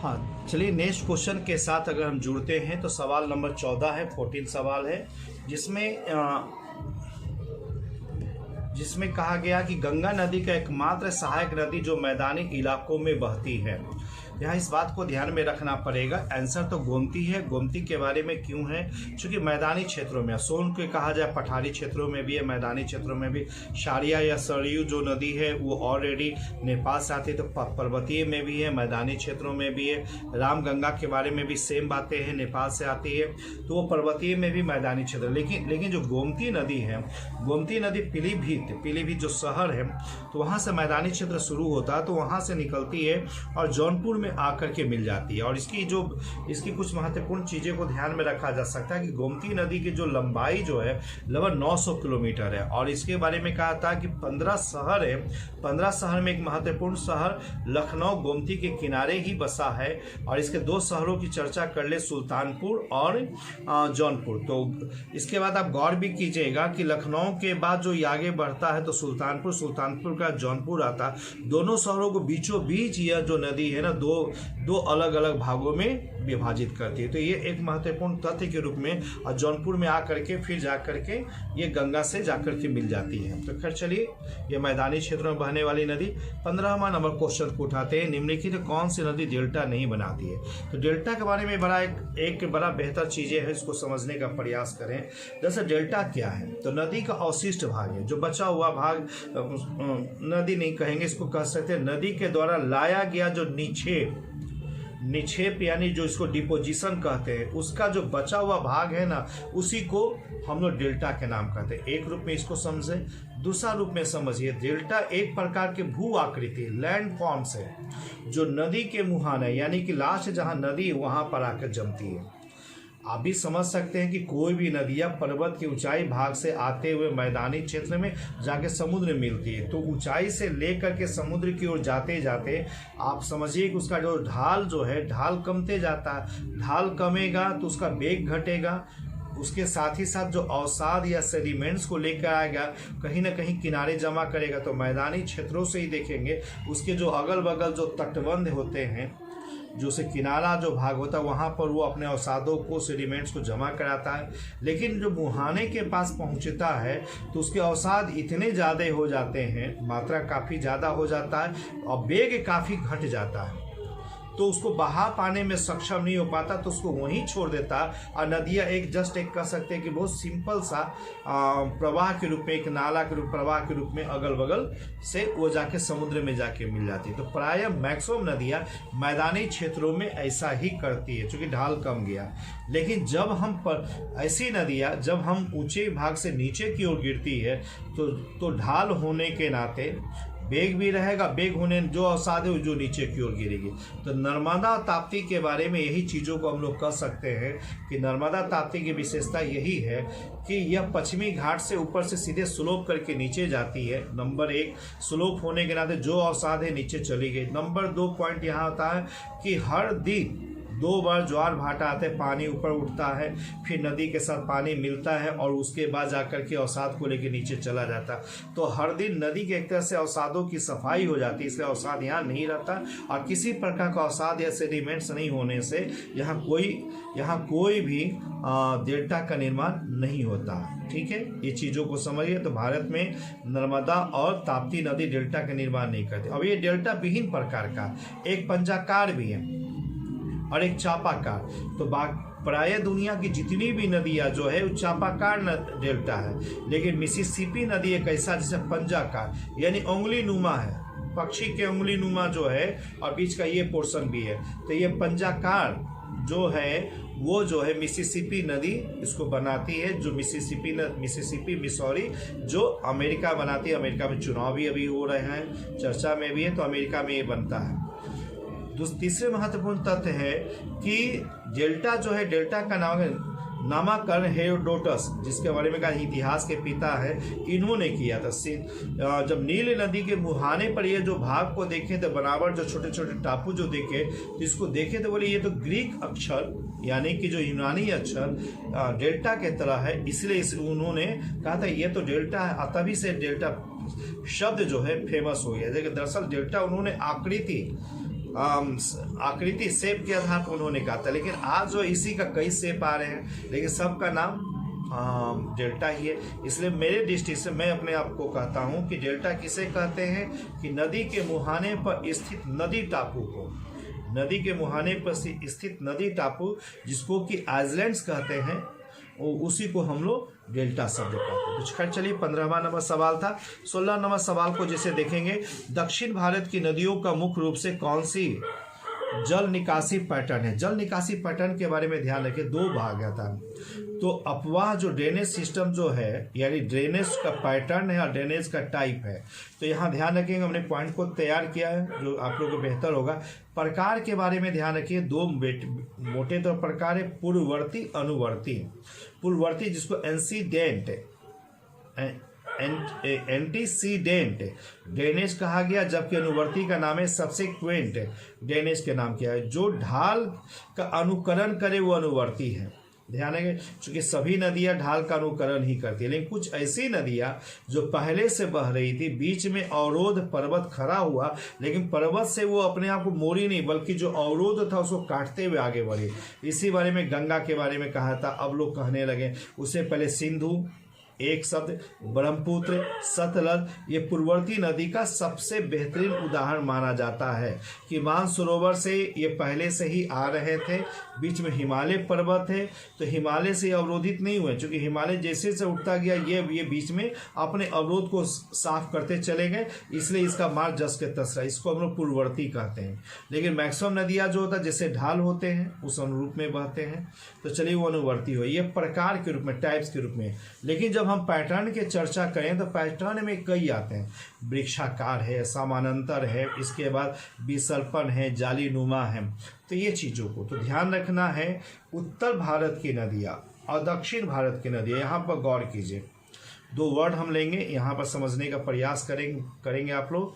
हाँ, चलिए next question के साथ अगर हम जुड़ते हैं तो सवाल नंबर 14 है, 14 सवाल है, जिसमें कहा गया कि गंगा नदी का एकमात्र सहायक नदी जो मैदानी इलाकों में बहती है। यहाँ इस बात को ध्यान में रखना पड़ेगा। आंसर तो गोमती है। गोमती के बारे में क्यों है? क्योंकि मैदानी क्षेत्रों में, सोन के कहा जाए पठारी क्षेत्रों में भी है, मैदानी क्षेत्रों में भी। शारिया या सरयू जो नदी है वो ऑलरेडी नेपाल से आती है, तो पर्वतीय में भी है, मैदानी क्षेत्रों में भी है। रामगंगा के बारे में भी सेम बातें हैं, नेपाल से आती है तो वो पर्वतीय में भी, मैदानी क्षेत्र। लेकिन जो गोमती नदी है, गोमती नदी पीलीभीत जो शहर है तो वहाँ से मैदानी क्षेत्र शुरू होता है, तो वहाँ से निकलती है और जौनपुर में आकर के मिल जाती है। और इसकी कुछ महत्वपूर्ण चीजें को ध्यान में रखा जा सकता है कि गोमती नदी की जो लंबाई जो है लगभग 900 किलोमीटर है। और इसके बारे में कहा था कि 15 शहर है, 15 शहर में एक महत्वपूर्ण शहर लखनऊ गोमती के किनारे ही बसा है। और इसके दो शहरों की चर्चा कर ले, सुल्तानपुर और जौनपुर। तो इसके बाद आप गौर भी कीजिएगा कि लखनऊ के बाद जो आगे बढ़ता है तो सुल्तानपुर का जौनपुर आता है। दोनों शहरों को बीचों बीच यह जो नदी है ना दो अलग अलग भागों में विभाजित करती है। तो ये एक महत्वपूर्ण तथ्य के रूप में, और जौनपुर में आकर के फिर जाकर के ये गंगा से जाकर के मिल जाती है। तो खैर चलिए, ये मैदानी क्षेत्रों में बहने वाली नदी। 15वां नंबर क्वेश्चन को उठाते हैं। निम्नलिखित कौन सी नदी डेल्टा नहीं बनाती है? तो डेल्टा के बारे में एक बड़ा बेहतर चीजें है, इसको समझने का प्रयास करें। जैसे डेल्टा क्या है? तो नदी का अवशिष्ट भाग है, जो बचा हुआ भाग, नदी नहीं कहेंगे, इसको कह सकते हैं नदी के द्वारा लाया गया जो निक्षेप यानी जो इसको डिपोजिशन कहते हैं, उसका जो बचा हुआ भाग है ना, उसी को हम लोग डेल्टा के नाम कहते हैं। एक रूप में इसको समझे। दूसरा रूप में समझिए, डेल्टा एक प्रकार के भू आकृति लैंड फॉर्म्स है जो नदी के मुहाने यानी कि लास्ट जहां नदी वहां पर आकर जमती है। आप भी समझ सकते हैं कि कोई भी नदियां पर्वत के ऊंचाई भाग से आते हुए मैदानी क्षेत्र में जाके समुद्र में मिलती है, तो ऊंचाई से लेकर के समुद्र की ओर जाते जाते आप समझिए कि उसका जो ढाल जो है, ढाल कमते जाता है। ढाल कमेगा तो उसका वेग घटेगा, उसके साथ ही साथ जो अवसाद या सेडिमेंट्स को लेकर आएगा कहीं ना कहीं किनारे जमा करेगा। तो मैदानी क्षेत्रों से ही देखेंगे उसके जो अगल बगल जो तटबंध होते हैं, जो से किनारा जो भाग होता है, वहाँ पर वो अपने अवसादों को, सेडिमेंट्स को जमा कराता है। लेकिन जो मुहाने के पास पहुँचता है तो उसके अवसाद इतने ज़्यादा हो जाते हैं, मात्रा काफ़ी ज़्यादा हो जाता है और वेग काफ़ी घट जाता है, तो उसको बहा पाने में सक्षम नहीं हो पाता, तो उसको वहीं छोड़ देता। और नदियाँ एक कह सकते हैं कि बहुत सिंपल सा प्रवाह के रूप में, एक नाला के रूप, प्रवाह के रूप में अगल बगल से वो जाके समुद्र में जाके मिल जाती है। तो प्राय मैक्सिमम नदियाँ मैदानी क्षेत्रों में ऐसा ही करती है, चूँकि ढाल कम गया। लेकिन जब ऐसी नदियाँ जब हम ऊंचे भाग से नीचे की ओर गिरती है तो ढाल होने के नाते वेग भी रहेगा, वेग होने जो अवसाद है जो नीचे की ओर गिरेगी। तो नर्मदा ताप्ती के बारे में यही चीज़ों को हम लोग कह सकते हैं कि नर्मदा ताप्ती की विशेषता यही है कि यह पश्चिमी घाट से ऊपर से सीधे स्लोप करके नीचे जाती है। नंबर 1, स्लोप होने के नाते जो अवसाद है नीचे चली गई। नंबर 2 पॉइंट यहाँ होता है कि हर दिन 2 बार ज्वार भाटा आते हैं, पानी ऊपर उठता है, फिर नदी के साथ पानी मिलता है और उसके बाद जाकर के अवसाद को लेकर नीचे चला जाता है। तो हर दिन नदी के एक तरह से अवसादों की सफाई हो जाती है, इसलिए अवसाद यहाँ नहीं रहता और किसी प्रकार का अवसाद या सेडिमेंट्स नहीं होने से यहाँ कोई भी डेल्टा का निर्माण नहीं होता। ठीक है, ये चीज़ों को समझिए। तो भारत में नर्मदा और ताप्ती नदी डेल्टा का निर्माण नहीं करती। अब ये डेल्टा विभिन्न प्रकार का, एक पंजाकार भी है और एक चापाकार। तो प्राय दुनिया की जितनी भी नदियाँ जो है वो चापाकार डेल्टा है। लेकिन मिसिसिपी नदी एक ऐसा जैसे पंजाकार यानी उंगली नुमा है, पक्षी के उंगली नुमा जो है और बीच का ये पोर्शन भी है। तो ये पंजाकार जो है वो जो है मिसिसिपी नदी इसको बनाती है, जो मिसिसिपी मिसौरी जो अमेरिका बनाती है। अमेरिका में चुनाव भी अभी हो रहे हैं, चर्चा में भी है, तो अमेरिका में ये बनता है। तीसरे महत्वपूर्ण तथ्य है कि डेल्टा जो है, डेल्टा का नामकरण हेरोडोटस, जिसके बारे में कहा इतिहास के पिता है, इन्होंने किया था। जब नील नदी के मुहाने पर ये जो भाग को देखे तो बनावट जो छोटे छोटे टापू जो देखे तो इसको देखे तो बोले ये तो ग्रीक अक्षर यानी कि जो यूनानी अक्षर डेल्टा के तरह है, इसलिए उन्होंने कहा था ये तो डेल्टा है। तभी से डेल्टा शब्द जो है फेमस हो गया। देखिए दरअसल डेल्टा उन्होंने आकृति आकृति शेप के आधार पर उन्होंने कहा था, लेकिन आज जो इसी का कई शेप आ रहे हैं, लेकिन सबका नाम डेल्टा ही है। इसलिए मेरे दृष्टि से मैं अपने आप को कहता हूँ कि डेल्टा किसे कहते हैं कि नदी के मुहाने पर स्थित नदी टापू को, नदी के मुहाने पर स्थित नदी टापू जिसको कि आइलैंड्स कहते हैं, उसी को हम लोग डेल्टा शब्द कहते हैं। तो खैर चलिए 15वां नंबर सवाल था। 16 नंबर सवाल को जैसे देखेंगे, दक्षिण भारत की नदियों का मुख्य रूप से कौन सी जल निकासी पैटर्न है। जल निकासी पैटर्न के बारे में ध्यान रखें, दो भाग आता है। तो अपवाह जो ड्रेनेज सिस्टम जो है, यानी ड्रेनेज का पैटर्न है और ड्रेनेज का टाइप है। तो यहाँ ध्यान रखेंगे, हमने पॉइंट को तैयार किया है जो आप लोगों को बेहतर होगा। प्रकार के बारे में ध्यान रखिए, दो मोटे तौर प्रकार है, पूर्ववर्ती अनुवर्ती। पूर्ववर्ती जिसको एंटीसीडेंट ड्रेनेज कहा गया, जबकि अनुवर्ती का नाम है सबसेक्वेंट ड्रेनेज के नाम किया है। जो ढाल का अनुकरण करे वो अनुवर्ती है। ध्यान रखें, चूंकि सभी नदियां ढाल का अनुकरण ही करती है, लेकिन कुछ ऐसी नदियां जो पहले से बह रही थी, बीच में अवरोध पर्वत खड़ा हुआ, लेकिन पर्वत से वो अपने आप को मोड़ी नहीं, बल्कि जो अवरोध था उसको काटते हुए आगे बढ़ी। इसी बारे में गंगा के बारे में कहा था, अब लोग कहने लगे। उससे पहले सिंधु एक शब्द, ब्रह्मपुत्र, सतलज, ये पूर्ववर्ती नदी का सबसे बेहतरीन उदाहरण माना जाता है कि मानसरोवर से ये पहले से ही आ रहे थे। बीच में हिमालय पर्वत है, तो हिमालय से अवरोधित नहीं हुए, क्योंकि हिमालय जैसे से उठता गया ये बीच में अपने अवरोध को साफ करते चले गए, इसलिए इसका मार्ग जस के तस रहा। इसको हम लोग पूर्ववर्ती कहते हैं। लेकिन मैक्सिमम नदियाँ जो होता है जैसे ढाल होते हैं उस अनुरूप में बहते हैं, तो चलिए वो अनुवर्ती हो, ये प्रकार के रूप में, टाइप्स के रूप में। लेकिन जब हम पैटर्न की चर्चा करें तो पैटर्न में कई आते हैं, वृक्षाकार है, समानांतर है, इसके बाद विसर्पण है, जालीनुमा है। तो ये चीज़ों को तो ध्यान रखना है। उत्तर भारत की नदियाँ और दक्षिण भारत की नदियाँ, यहाँ पर गौर कीजिए। दो वर्ड हम लेंगे, यहाँ पर समझने का प्रयास करेंगे आप लोग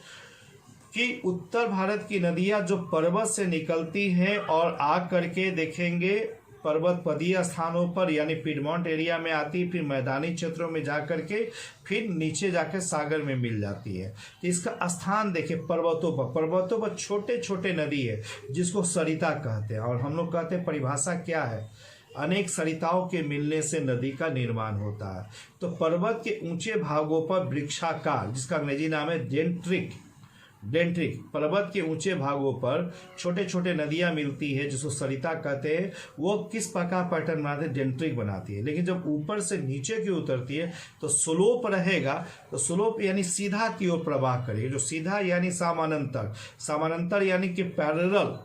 कि उत्तर भारत की नदियाँ जो पर्वत से निकलती हैं और आ करके देखेंगे पर्वत पदीय स्थानों पर यानी पिडमॉन्ट एरिया में आती, फिर मैदानी क्षेत्रों में जा करके फिर नीचे जाकर सागर में मिल जाती है। तो इसका स्थान देखिए, पर्वतों पर छोटे छोटे नदी है जिसको सरिता कहते हैं। और हम लोग कहते हैं परिभाषा क्या है, अनेक सरिताओं के मिलने से नदी का निर्माण होता है। तो पर्वत के ऊंचे भागों पर वृक्षाकार, जिसका अंग्रेजी नाम है डेंट्रिक, पर्वत के ऊंचे भागों पर छोटे छोटे नदियां मिलती है जिसको सरिता कहते हैं। वो किस प्रकार पैटर्न बनाते हैं, डेंट्रिक बनाती है। लेकिन जब ऊपर से नीचे की उतरती है तो स्लोप रहेगा, तो स्लोप यानी सीधा की ओर प्रवाह करेगी। जो सीधा यानी समानांतर यानी कि पैरेलल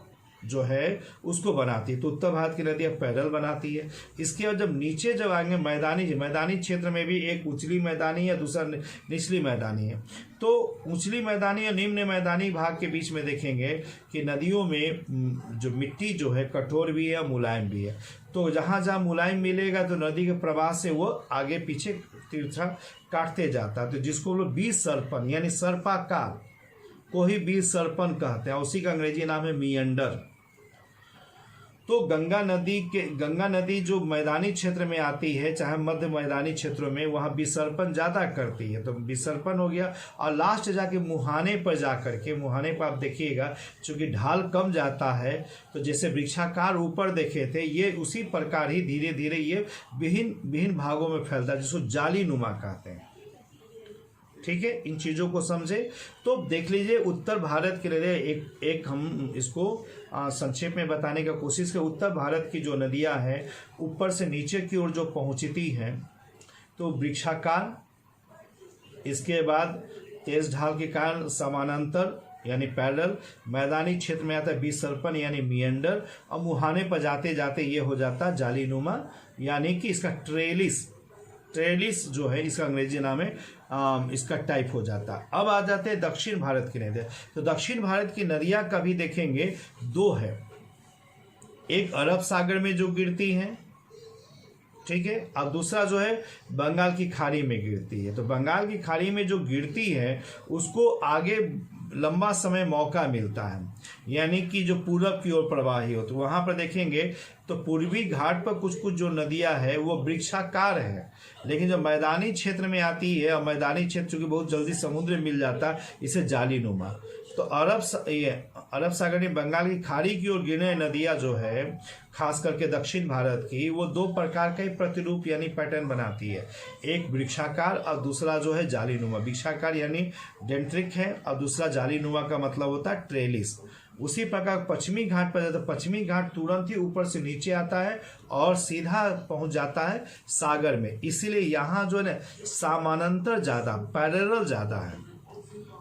जो है उसको बनाती है। तो उत्तर भारत की नदियाँ पैरेलल बनाती है। इसके बाद जब नीचे जब आएंगे मैदानी क्षेत्र में भी एक उचली मैदानी है, दूसरा निचली मैदानी है। तो उचली मैदानी और निम्न मैदानी भाग के बीच में देखेंगे कि नदियों में जो मिट्टी जो है कठोर भी है, मुलायम भी है। तो जहाँ जहाँ मुलायम मिलेगा तो नदी के प्रवाह से वो आगे पीछे तीर्था काटते जाता है। तो जिसको लोग बीज सर्पण यानी सर्पाकार को ही बीज सर्पण कहते हैं, उसी का अंग्रेजी नाम है मियंडर। तो गंगा नदी जो मैदानी क्षेत्र में आती है, चाहे मध्य मैदानी क्षेत्रों में, वहाँ विसर्पण ज़्यादा करती है, तो विसर्पण हो गया। और लास्ट जाके मुहाने पर जा करके, मुहाने पर आप देखिएगा चूँकि ढाल कम जाता है, तो जैसे वृक्षाकार ऊपर देखे थे, ये उसी प्रकार ही धीरे धीरे ये विभिन्न भागों में फैलता है, जिसको जालीनुमा कहते हैं। ठीक है, इन चीज़ों को समझे। तो देख लीजिए उत्तर भारत के लिए एक हम इसको संक्षेप में बताने का कोशिश करें। उत्तर भारत की जो नदियां हैं ऊपर से नीचे की ओर जो पहुंचती हैं तो वृक्षाकार, इसके बाद तेज ढाल के कारण समानांतर यानी पैरेलल, मैदानी क्षेत्र में आता है विसर्पण यानी मियंडर, और मुहाने पर जाते जाते ये हो जाता जालीनुमा यानी कि इसका ट्रेलिस जो है इसका अंग्रेजी नाम है, इसका टाइप हो जाता। अब आ जाते हैं दक्षिण भारत की नदियाँ। तो दक्षिण भारत की नदियाँ का भी देखेंगे दो है, एक अरब सागर में जो गिरती हैं, ठीक है, अब दूसरा जो है बंगाल की खाड़ी में गिरती है। तो बंगाल की खाड़ी में जो गिरती है उसको आगे लंबा समय मौका मिलता है, यानी कि जो पूरब की ओर प्रवाही हो। तो वहाँ पर देखेंगे तो पूर्वी घाट पर कुछ जो नदियाँ है वो वृक्षाकार है, लेकिन जब मैदानी क्षेत्र में आती है, और मैदानी क्षेत्र चूँकि बहुत जल्दी समुद्र मिल जाता है, इसे जालीनुमा। तो अरब सागर में बंगाल की खाड़ी की ओर गिरने नदियां जो है खास करके दक्षिण भारत की, वो दो प्रकार का ही प्रतिरूप यानी पैटर्न बनाती है। एक वृक्षाकार और दूसरा जो है जालीनुमा। वृक्षाकार यानी डेंट्रिक है और दूसरा जालीनुमा का मतलब होता है ट्रेलिस। उसी प्रकार पश्चिमी घाट पर जाता है, पश्चिमी घाट तुरंत ही ऊपर से नीचे आता है और सीधा पहुंच जाता है सागर में। इसीलिए यहाँ जो है ना समानांतर ज़्यादा, पैरेलल ज़्यादा है।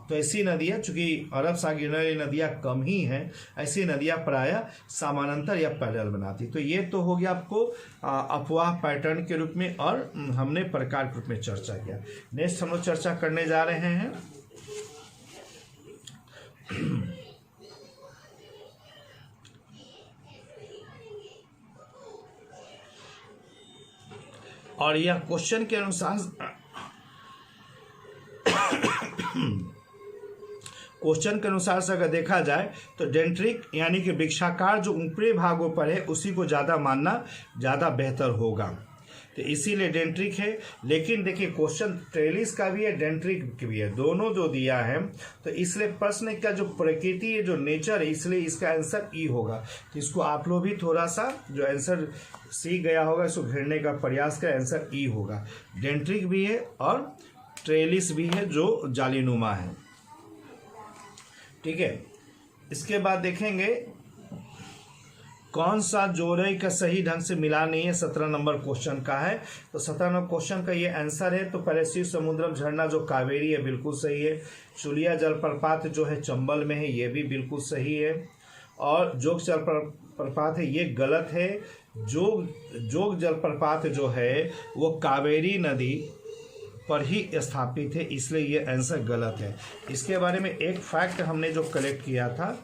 तो ऐसी नदियाँ, चूंकि अरब सागर वाली नदियाँ कम ही हैं, ऐसी नदियाँ प्रायः समानांतर या पैरेलल बनाती। तो ये तो हो गया आपको अफवाह पैटर्न के रूप में, और हमने प्रकार के रूप में चर्चा किया। नेक्स्ट हम लोग चर्चा करने जा रहे हैं और यह क्वेश्चन के अनुसार से अगर देखा जाए तो डेंट्रिक यानी कि वृक्षाकार जो ऊपरी भागों पर है उसी को ज़्यादा मानना ज़्यादा बेहतर होगा। तो इसीलिए डेंट्रिक है। लेकिन देखिए क्वेश्चन ट्रेलिस का भी है, डेंट्रिक का भी है, दोनों जो दिया है। तो इसलिए प्रश्न का जो प्रकृति है, जो नेचर है, इसलिए इसका आंसर ई होगा। तो इसको आप लोग भी थोड़ा सा जो आंसर सीख गया होगा इसको घेरने का प्रयास करें, आंसर ई होगा। डेंट्रिक भी है और ट्रेलिस भी है जो जालीनुमा है। ठीक है, इसके बाद देखेंगे कौन सा जोड़े का सही ढंग से मिला नहीं है, 17 नंबर क्वेश्चन का है। तो 17 नंबर क्वेश्चन का ये आंसर है। तो पहले शिव समुद्रम झरना जो कावेरी है बिल्कुल सही है। चुलिया जलप्रपात जो है चंबल में है, ये भी बिल्कुल सही है। और जोग जलप्रपात है, ये गलत है। जोग जलप्रपात जो है वो कावेरी नदी पर ही स्थापित है, इसलिए ये आंसर गलत है। इसके बारे में एक फैक्ट हमने जो कलेक्ट किया था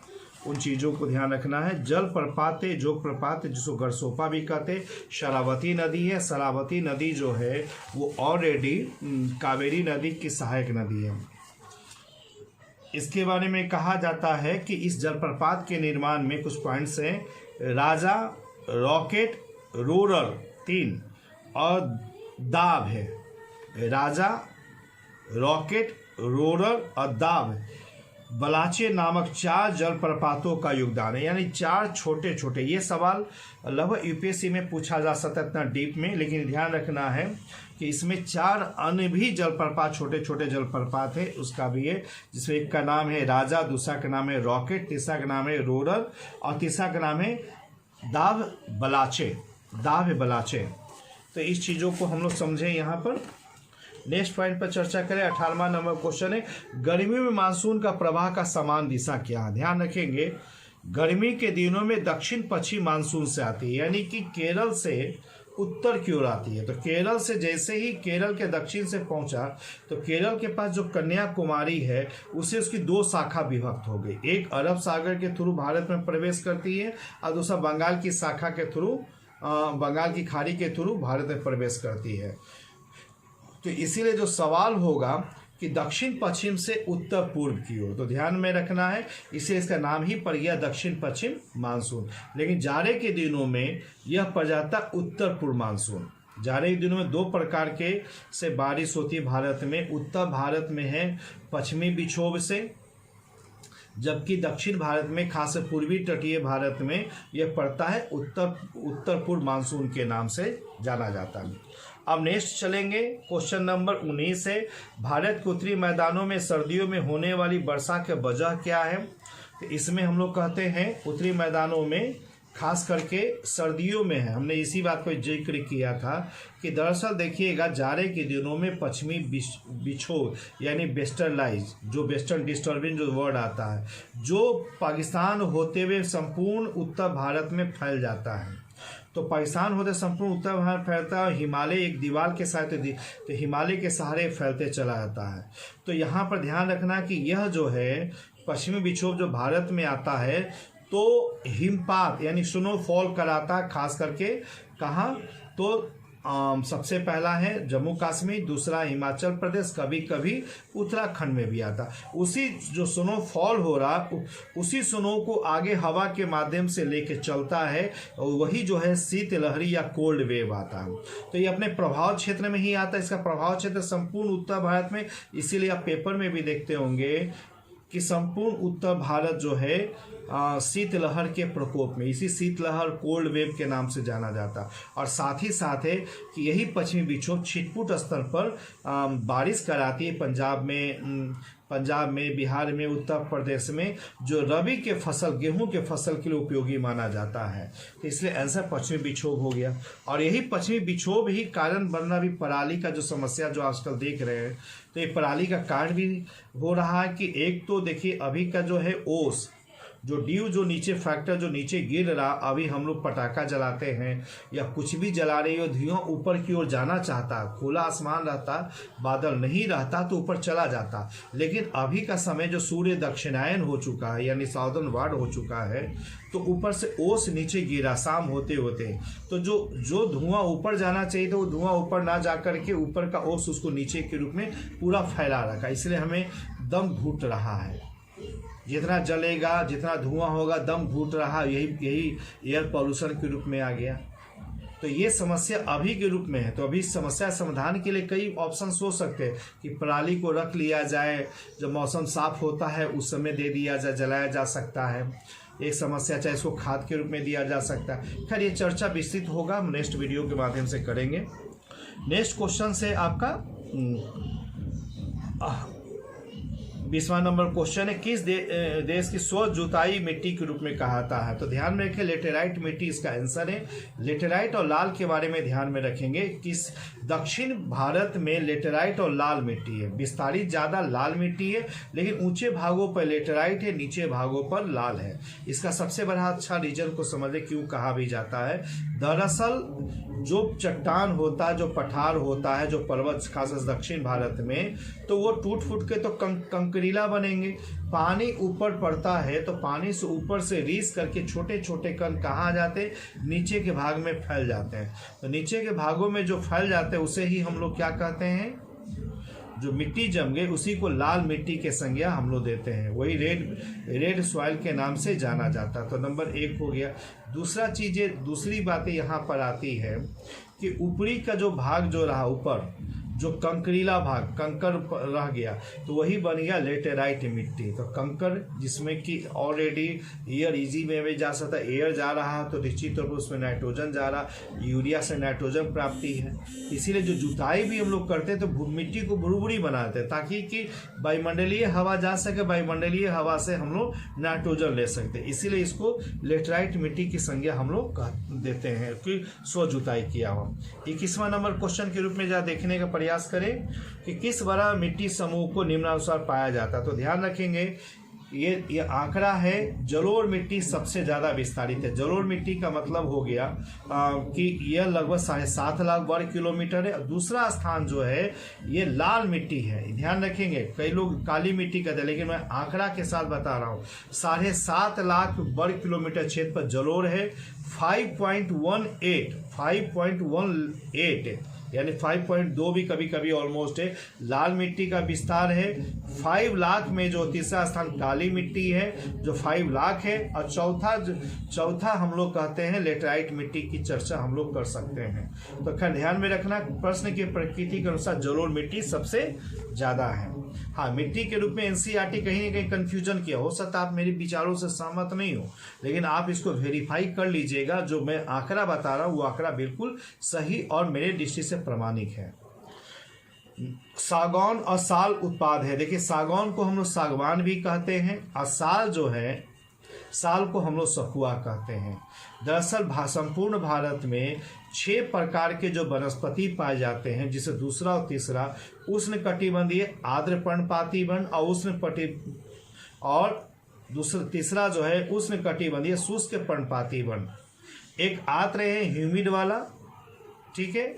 उन चीज़ों को ध्यान रखना है। जलप्रपात जोग प्रपात जिसको गरसोपा भी कहते, शरावती नदी है। शरावती नदी जो है वो ऑलरेडी कावेरी नदी की सहायक नदी है। इसके बारे में कहा जाता है कि इस जलप्रपात के निर्माण में कुछ पॉइंट्स हैं। राजा, रॉकेट, रोरर 3 और दाब है। राजा, रॉकेट, रोरर और दाब बलाचे नामक 4 जलप्रपातों का योगदान है, यानी 4 छोटे छोटे। ये सवाल लगभग यूपीएससी में पूछा जा सकता है इतना डीप में, लेकिन ध्यान रखना है कि इसमें 4 अन्य भी जलप्रपात, छोटे छोटे जलप्रपात है, उसका भी है। जिसमें एक का नाम है राजा, दूसरा का नाम है रॉकेट, तीसरा का नाम है रोरर और तीसरा का नाम है दाब बलाचे। तो इस चीज़ों को हम लोग समझें यहाँ पर। नेक्स्ट पॉइंट पर चर्चा करें। 18वां नंबर क्वेश्चन है, गर्मियों में मानसून का प्रवाह का समान दिशा क्या है। ध्यान रखेंगे गर्मी के दिनों में दक्षिण पश्चिम मानसून से आती है, यानी कि केरल से उत्तर की ओर आती है। तो केरल से जैसे ही केरल के दक्षिण से पहुंचा तो केरल के पास जो कन्याकुमारी है उसे उसकी 2 शाखा विभक्त हो गई। एक अरब सागर के थ्रू भारत में प्रवेश करती है और दूसरा बंगाल की शाखा के थ्रू, बंगाल की खाड़ी के थ्रू भारत में प्रवेश करती है। तो इसीलिए जो सवाल होगा कि दक्षिण पश्चिम से उत्तर पूर्व की ओर, तो ध्यान में रखना है, इसे इसका नाम ही पड़ गया दक्षिण पश्चिम मानसून। लेकिन जाड़े के दिनों में यह पड़ जाता उत्तर पूर्व मानसून। जाड़े के दिनों में 2 प्रकार के से बारिश होती है भारत में। उत्तर भारत में है पश्चिमी विक्षोभ से, जबकि दक्षिण भारत में खास पूर्वी तटीय भारत में यह पड़ता है उत्तर पूर्व मानसून के नाम से जाना जाता है। अब नेक्स्ट चलेंगे, क्वेश्चन नंबर 19 है, भारत के उत्तरी मैदानों में सर्दियों में होने वाली वर्षा के वजह क्या है। तो इसमें हम लोग कहते हैं उत्तरी मैदानों में खास करके सर्दियों में है। हमने इसी बात को जिक्र किया था कि दरअसल देखिएगा जाड़े के दिनों में पश्चिमी विक्षोभ यानी वेस्टर्लाइज, जो वेस्टर्न डिस्टर्बेंस जो वर्ड आता है, जो पाकिस्तान होते हुए संपूर्ण उत्तर भारत में फैल जाता है। तो पाकिस्तान होते संपूर्ण उत्तर भारत फैलता है, हिमालय एक दीवार के साथ, तो हिमालय के सहारे फैलते चला जाता है। तो यहाँ पर ध्यान रखना कि यह जो है पश्चिमी विक्षोभ जो भारत में आता है तो हिमपात यानी स्नोफॉल कराता है, खास करके कहाँ, तो सबसे पहला है जम्मू कश्मीर, दूसरा हिमाचल प्रदेश, कभी कभी उत्तराखंड में भी आता। उसी जो स्नोफॉल हो रहा उसी स्नो को आगे हवा के माध्यम से लेके चलता है और वही जो है शीत लहरी या कोल्ड वेव आता है। तो ये अपने प्रभाव क्षेत्र में ही आता है। इसका प्रभाव क्षेत्र संपूर्ण उत्तर भारत में, इसीलिए आप पेपर में भी देखते होंगे कि संपूर्ण उत्तर भारत जो है शीतलहर के प्रकोप में, इसी शीतलहर कोल्ड वेव के नाम से जाना जाता, और साथ ही साथ है कि यही पश्चिमी विक्षोभ छिटपुट स्तर पर बारिश कराती है पंजाब में, बिहार में, उत्तर प्रदेश में, जो रबी के फसल, गेहूं के फसल के लिए उपयोगी माना जाता है। तो इसलिए आंसर पश्चिमी विक्षोभ हो गया। और यही पश्चिमी विक्षोभ ही कारण बनना भी पराली का जो समस्या जो आजकल देख रहे हैं, तो ये पराली का कारण भी हो रहा है कि एक तो देखिए अभी का जो है ओस, जो ड्यू जो नीचे फैक्टर जो नीचे गिर रहा, अभी हम लोग पटाखा जलाते हैं या कुछ भी जला रहे हो, धुआं ऊपर की ओर जाना चाहता, खुला आसमान रहता, बादल नहीं रहता तो ऊपर चला जाता। लेकिन अभी का समय जो सूर्य दक्षिणायन हो चुका है यानी साउदर्न वार्ड हो चुका है, तो ऊपर से ओस नीचे गिरा शाम होते होते, तो जो धुआं ऊपर जाना चाहिए तो वो धुआं ऊपर ना जा करके ऊपर का ओस उसको नीचे के रूप में पूरा फैला रखा, इसलिए हमें दम घुट रहा है। जितना जलेगा, जितना धुआं होगा, दम घुट रहा, यही एयर पॉल्यूशन के रूप में आ गया। तो ये समस्या अभी के रूप में है। तो अभी समस्या समाधान के लिए कई ऑप्शन सोच सकते हैं कि पराली को रख लिया जाए, जब मौसम साफ होता है उस समय दे दिया जाए, जलाया जा सकता है, एक समस्या, चाहे इसको खाद के रूप में दिया जा सकता है। खैर ये चर्चा विस्तृत होगा, हम नेक्स्ट वीडियो के माध्यम से करेंगे। नेक्स्ट क्वेश्चन से आपका 20वां नंबर क्वेश्चन है, किस देश की स्व जुताई मिट्टी के रूप में कहाता है? तो ध्यान में रखें लेटेराइट मिट्टी इसका आंसर है। लेटेराइट और लाल के बारे में ध्यान में रखेंगे। किस दक्षिण भारत में लेटेराइट और लाल मिट्टी है, विस्तारित ज़्यादा लाल मिट्टी है, लेकिन ऊंचे भागों पर लेटेराइट है, नीचे भागों पर लाल है। इसका सबसे बड़ा अच्छा रीजन को समझे क्यों कहा भी जाता है। दरअसल जो चट्टान होता है, जो पठार होता है, जो पर्वत खासकर दक्षिण भारत में, तो वो टूट फूट के तो कंकरीला बनेंगे। पानी ऊपर पड़ता है तो पानी से ऊपर से रीस करके छोटे छोटे कण कहाँ आ जाते, नीचे के भाग में फैल जाते हैं। तो नीचे के भागों में जो फैल जाते हैं उसे ही हम लोग क्या कहते हैं, जो मिट्टी जम गई उसी को लाल मिट्टी के संज्ञा हम लोग देते हैं, वही रेड सॉइल के नाम से जाना जाता। तो नंबर 1 हो गया। दूसरी बातें यहाँ पर आती है कि ऊपरी का जो भाग जो रहा, ऊपर जो कंकरीला भाग, कंकर रह गया, तो वही बन गया लेटेराइट मिट्टी। तो कंकर जिसमें कि ऑलरेडी एयर इजी वे में जा सकता है, एयर जा रहा है तो निश्चित तौर पर उसमें नाइट्रोजन जा रहा, यूरिया से नाइट्रोजन प्राप्ति है। इसीलिए जो जुताई भी हम लोग करते हैं तो मिट्टी को भुरभुरी बनाते हैं ताकि कि वायुमंडलीय हवा जा सके, वायुमंडलीय हवा से हम लोग नाइट्रोजन ले सकते हैं। इसीलिए इसको लेटेराइट मिट्टी की संज्ञा हम लोग देते हैं कि स्व जुताई किया हुआ। 21वां नंबर क्वेश्चन के रूप में जा देखने का प्रयास करें कि किस बड़ा मिट्टी समूह को निम्नानुसार पाया जाता है। तो ध्यान रखेंगे ये आंकड़ा है, जलोढ़ मिट्टी सबसे ज़्यादा विस्तारित है। जलोढ़ मिट्टी का मतलब हो गया कि यह लगभग 7.5 लाख वर्ग किलोमीटर है। दूसरा स्थान जो है ये लाल मिट्टी है। ध्यान रखेंगे, कई लोग काली मिट्टी कहते हैं, लेकिन मैं आंकड़ा के साथ बता रहा हूँ। 7.5 लाख वर्ग किलोमीटर क्षेत्र पर जलोढ़ है। 5.18 यानी 5.2 भी कभी कभी ऑलमोस्ट है। लाल मिट्टी का विस्तार है। 5 लाख में जो तीसरा स्थान काली मिट्टी है जो 5 लाख है, और चौथा हम लोग कहते हैं लेटेराइट मिट्टी की चर्चा हम लोग कर सकते हैं। तो खैर ध्यान में रखना, प्रश्न की प्रकृति के अनुसार जलोढ़ मिट्टी सबसे ज़्यादा है। हाँ, मिट्टी के रूप में एनसीईआरटी कहीं ना कहीं कन्फ्यूजन किया, हो सकता है आप मेरे विचारों से सहमत नहीं हो, लेकिन आप इसको वेरीफाई कर लीजिएगा। जो मैं आंकड़ा बता रहा हूँ वो आंकड़ा बिल्कुल सही और मेरे दृष्टि से प्रमाणिक है। सागौन और साल उत्पाद है। देखिए, सागौन को हम लोग सागवान भी कहते हैं, और साल जो है, साल को हम लोग सखुआ कहते हैं। दरअसल संपूर्ण भारत में 6 प्रकार के जो वनस्पति पाए जाते हैं, जिसे दूसरा और तीसरा उष्णकटिबंधीय, आर्द्र पर्णपाती वन और तीसरा जो है उष्णकटिबंधीय शुष्क पर्णपाती वन। एक आर्द्र है ह्यूमिड वाला, ठीक है,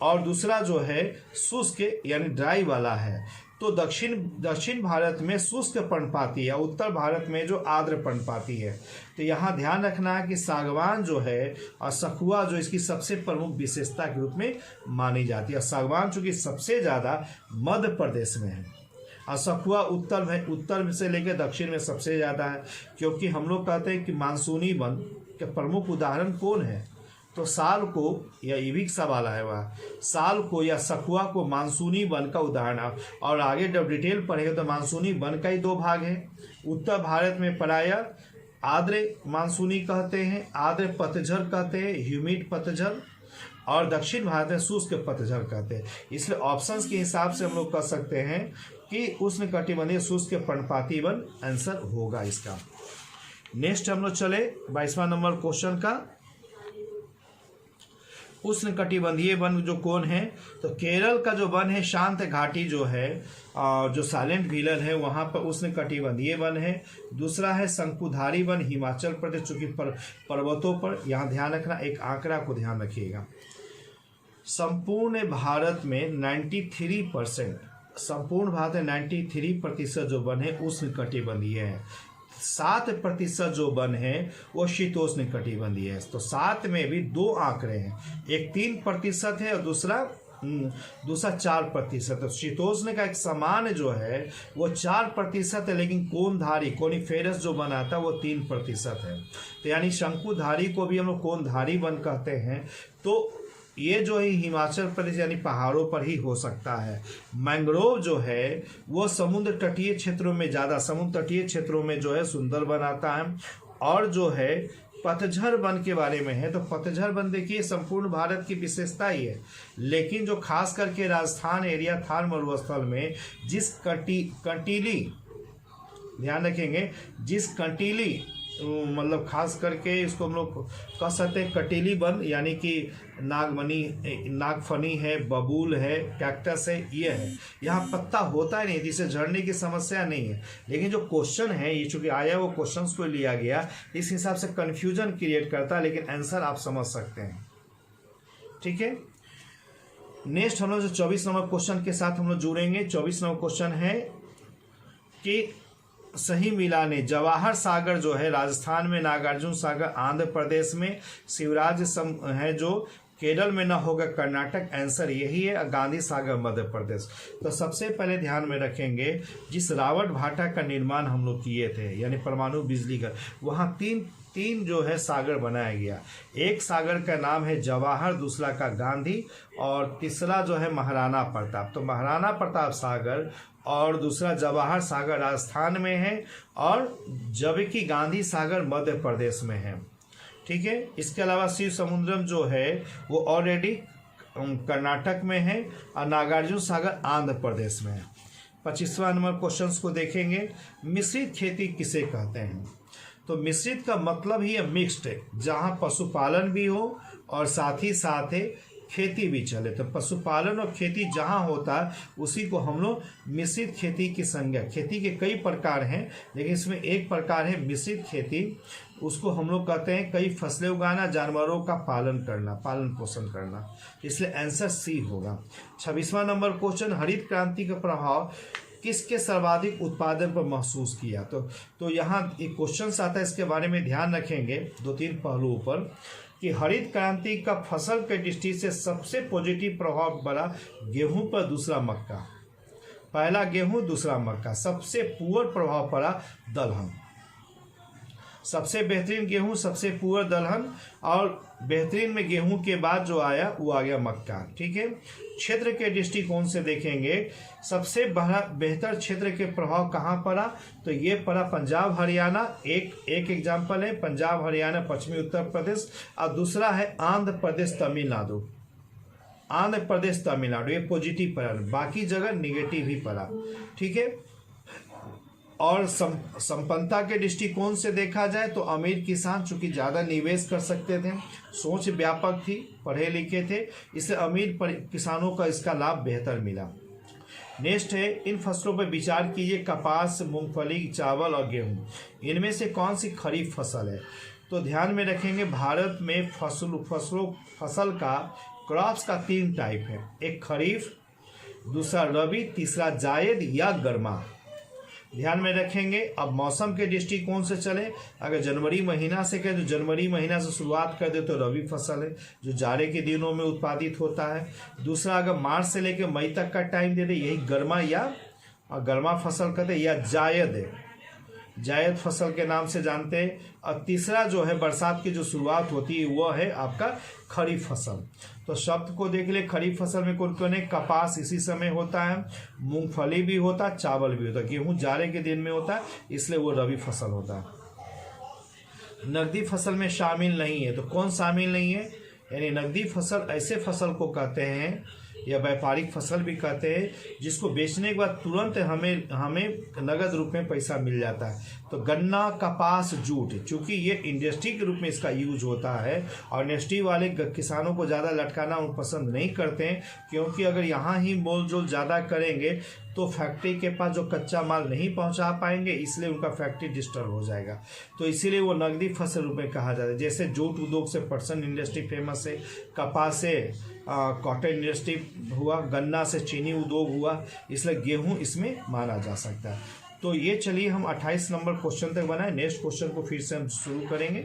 और दूसरा जो है शुष्क यानी ड्राई वाला है। तो दक्षिण भारत में शुष्क पर्णपाती है, उत्तर भारत में जो आर्द्र पर्णपाती है। तो यहाँ ध्यान रखना है कि सागवान जो है और सखुआ जो इसकी सबसे प्रमुख विशेषता के रूप में मानी जाती है। सागवान चूंकि सबसे ज़्यादा मध्य प्रदेश में है और सखुआ उत्तर से लेकर दक्षिण में सबसे ज़्यादा है, क्योंकि हम लोग कहते हैं कि मानसूनी वन के प्रमुख उदाहरण कौन है, तो साल को, या ये भी सवाल आया हुआ, साल को या सखुआ को मानसूनी वन का उदाहरण। और आगे जब डिटेल पढ़ेगा तो मानसूनी वन का ही दो भाग है। उत्तर भारत में प्रायः आर्द्र मानसूनी कहते हैं, आर्द्र पतझड़ कहते हैं, ह्यूमिड पतझड़, और दक्षिण भारत में शुष्क पतझड़ कहते हैं। इसलिए ऑप्शंस के हिसाब से हम लोग कह सकते हैं कि उष्णकटिबंधीय शुष्क पर्णपाती वन आंसर होगा इसका। नेक्स्ट हम लोग चले 22वां नंबर क्वेश्चन का। उष्णकटिबंधीय वन जो कौन है, तो केरल का जो वन है शांत घाटी जो है, जो साइलेंट विलन है, वहाँ पर उष्णकटिबंधीय वन है। दूसरा है शंकुधारी वन हिमाचल प्रदेश, चूंकि पर्वतों पर, यहाँ ध्यान रखना, एक आंकड़ा को ध्यान रखिएगा, संपूर्ण भारत में 93%, संपूर्ण भारत में 93% जो वन है उष्णकटिबंधीय है। 7% जो वन है वो शीतोष्ण कटिबंधीय है। तो 7 में भी दो आंकड़े हैं, एक 3% है और दूसरा 4%। तो शीतोष्ण का एक समान जो है वो 4% है, लेकिन कोनधारी कोनिफेरस जो वन आता है वो 3% है। तो यानी शंकुधारी को भी हम लोग कोनधारी वन कहते हैं। तो ये जो है हिमाचल प्रदेश यानी पहाड़ों पर ही हो सकता है। मैंग्रोव जो है वो समुद्र तटीय क्षेत्रों में, ज़्यादा समुद्र तटीय क्षेत्रों में जो है सुंदर वन आता है। और जो है पतझड़ वन के बारे में है, तो पतझड़ वन देखिए संपूर्ण भारत की विशेषता ही है, लेकिन जो खास करके राजस्थान एरिया थार मरुस्थल में जिस कंटीली, ध्यान रखेंगे, जिस कंटीली, मतलब खास करके इसको हम लोग कह सकते हैं कटीली वन, यानी कि नागफनी है, बबूल है, कैक्टस है, ये है। यहाँ पत्ता होता है नहीं, जिससे झड़ने की समस्या नहीं है। लेकिन जो क्वेश्चन है ये चूंकि आया वो क्वेश्चंस को लिया गया, इस हिसाब से कन्फ्यूजन क्रिएट करता है, लेकिन आंसर आप समझ सकते हैं। ठीक है, नेक्स्ट हम लोग जो 24 नंबर क्वेश्चन के साथ हम लोग जुड़ेंगे। 24 नंबर क्वेश्चन है कि सही मिलाने, जवाहर सागर जो है राजस्थान में, नागार्जुन सागर आंध्र प्रदेश में, शिवराज है जो केरल में ना होगा कर्नाटक, आंसर यही है। गांधी सागर मध्य प्रदेश। तो सबसे पहले ध्यान में रखेंगे जिस रावट भाटा का निर्माण हम लोग किए थे, यानी परमाणु बिजली घर, वहाँ तीन जो है सागर बनाया गया। एक सागर का नाम है जवाहर, दूसरा का गांधी, और तीसरा जो है महाराणा प्रताप। तो महाराणा प्रताप सागर और दूसरा जवाहर सागर राजस्थान में है, और जबकि गांधी सागर मध्य प्रदेश में है। ठीक है, इसके अलावा शिव समुद्रम जो है वो ऑलरेडी कर्नाटक में है, और नागार्जुन सागर आंध्र प्रदेश में है। 25वां नंबर क्वेश्चन को देखेंगे, मिश्रित खेती किसे कहते हैं। तो मिश्रित का मतलब ही है मिक्स्ड, जहाँ पशुपालन भी हो और साथ ही साथ खेती भी चले। तो पशुपालन और खेती जहाँ होता है उसी को हम लोग मिश्रित खेती की संज्ञा। खेती के कई प्रकार हैं, लेकिन इसमें एक प्रकार है मिश्रित खेती, उसको हम लोग कहते हैं कई फसलें उगाना, जानवरों का पालन करना, पालन पोषण करना। इसलिए आंसर सी होगा। 26वां नंबर क्वेश्चन, हरित क्रांति का प्रभाव किसके सर्वाधिक उत्पादन पर महसूस किया। तो यहाँ एक क्वेश्चन आता है, इसके बारे में ध्यान रखेंगे 2-3 पहलुओं पर, कि हरित क्रांति का फसल के दृष्टि से सबसे पॉजिटिव प्रभाव पड़ा गेहूं पर, दूसरा मक्का। पहला गेहूं, दूसरा मक्का। सबसे पुअर प्रभाव पड़ा दलहन। सबसे बेहतरीन गेहूं, सबसे पुअर दलहन, और बेहतरीन में गेहूं के बाद जो आया वो आ गया मक्का। ठीक है, क्षेत्र के दृष्टिकोण से देखेंगे सबसे बेहतर क्षेत्र के प्रभाव कहाँ पड़ा, तो ये पड़ा पंजाब हरियाणा। एक एग्जाम्पल है पंजाब हरियाणा पश्चिमी उत्तर प्रदेश, और दूसरा है आंध्र प्रदेश तमिलनाडु। आंध्र प्रदेश तमिलनाडु ये पॉजिटिव पड़ा, बाकी जगह निगेटिव ही पड़ा। ठीक है, और संपन्नता के दृष्टिकोण से देखा जाए तो अमीर किसान चूंकि ज़्यादा निवेश कर सकते थे, सोच व्यापक थी, पढ़े लिखे थे, इससे अमीर किसानों का इसका लाभ बेहतर मिला। नेक्स्ट है, इन फसलों पर विचार कीजिए, कपास, मूंगफली, चावल और गेहूं, इनमें से कौन सी खरीफ फसल है। तो ध्यान में रखेंगे भारत में फसल का क्रॉप्स का 3 टाइप है, एक खरीफ, दूसरा रबी, तीसरा जायद या गर्मा। ध्यान में रखेंगे। अब मौसम के दृष्टिकोण से चले, अगर जनवरी महीना से कहें तो जनवरी महीना से शुरुआत कर दे तो रबी फसल है, जो जाड़े के दिनों में उत्पादित होता है। दूसरा अगर मार्च से लेकर मई तक का टाइम दे दे, यही गर्मा या गर्मा फसल कहते हैं, या जायद है। जायद फसल के नाम से जानते हैं। और तीसरा जो है बरसात की जो शुरुआत होती है वो है आपका खरीफ फसल। तो शब्द को देख ले, खरीफ फसल में कौन कौन है? कपास इसी समय होता है, मूंगफली भी होता है, चावल भी होता है। गेहूँ जाड़े के दिन में होता है, इसलिए वो रबी फसल होता है। नकदी फसल में शामिल नहीं है। तो कौन शामिल नहीं है? यानी नकदी फसल ऐसे फसल को कहते हैं या व्यापारिक फसल भी कहते हैं जिसको बेचने के बाद तुरंत हमें नगद रूप में पैसा मिल जाता है। तो गन्ना, कपास, जूट, चूँकि ये इंडस्ट्री के रूप में इसका यूज होता है और इंडस्ट्री वाले किसानों को ज़्यादा लटकाना वो पसंद नहीं करते हैं, क्योंकि अगर यहाँ ही मोल जोल ज़्यादा करेंगे तो फैक्ट्री के पास जो कच्चा माल नहीं पहुंचा पाएंगे, इसलिए उनका फैक्ट्री डिस्टर्ब हो जाएगा। तो इसीलिए वो नकदी फसल रूप में कहा जाता है। जैसे जूट उद्योग से पटसन इंडस्ट्री फेमस है, कपास से कॉटन इंडस्ट्री हुआ, गन्ना से चीनी उद्योग हुआ, इसलिए गेहूं इसमें माना जा सकता है। तो ये चलिए हम 28 नंबर क्वेश्चन तक बनाए। नेक्स्ट क्वेश्चन को फिर से हम शुरू करेंगे।